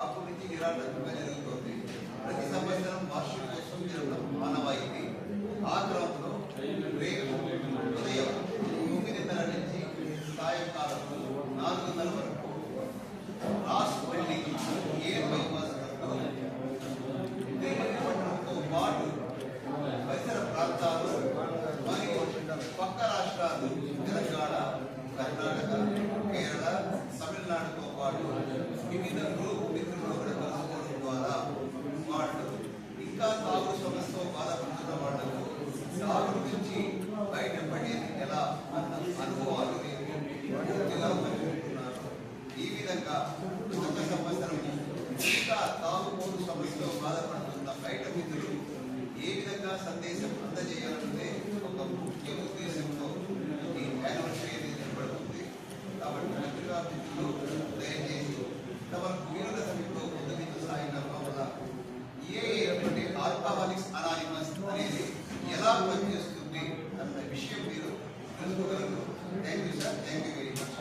అప్పటి నుంచి నిరాటంకంగా జరుగుతోంది. ప్రతి సంవత్సరం వార్షికోత్సవం జరగడం మానవాయితీ. ఆ క్రమంలో రేపు ఉదయం 9:30 నుంచి సాయంకాలం 4:30 వరకు రాస్ బిల్డింగ్ పట్టణంతో పాటు పరిసర ప్రాంతాలు మరియు పక్క రాష్ట్రాలు తెలంగాణ, కర్ణాటక, కేరళ, తమిళనాడుతో పాటు వివిధ మిత్రులు కలుసుకోవడం ద్వారా వాళ్ళు ఇంకా తాగు సమస్యతో బాధపడుతున్న వాళ్లకు తాగు నుంచి బయటపడేది ఎలా అన్న అనుభవాలు తెలుసుకుంటున్నారు. ఈ విధంగా గత సంవత్సరం ఇంకా తాగుబోతు సమస్యతో బాధపడుతున్న బయట మిత్రులు ఏ విధంగా సందేశం అందజేయాలంటే ఒక ముఖ్య ఉద్దేశంతో ఈ యానివర్సరీ అనేది ఏర్పడుతుంది. కాబట్టి మిత్రులు దయచేసి తమ వీరుల సమయంలో ముందు సాయంత్రం వల్ల అంటే ఆల్కహాలిక్స్ అనానిమస్ అనేది ఎలా పనిచేస్తుంది అన్న విషయం మీరు తెలుసుకోగలరు. Thank you sir, thank you very much.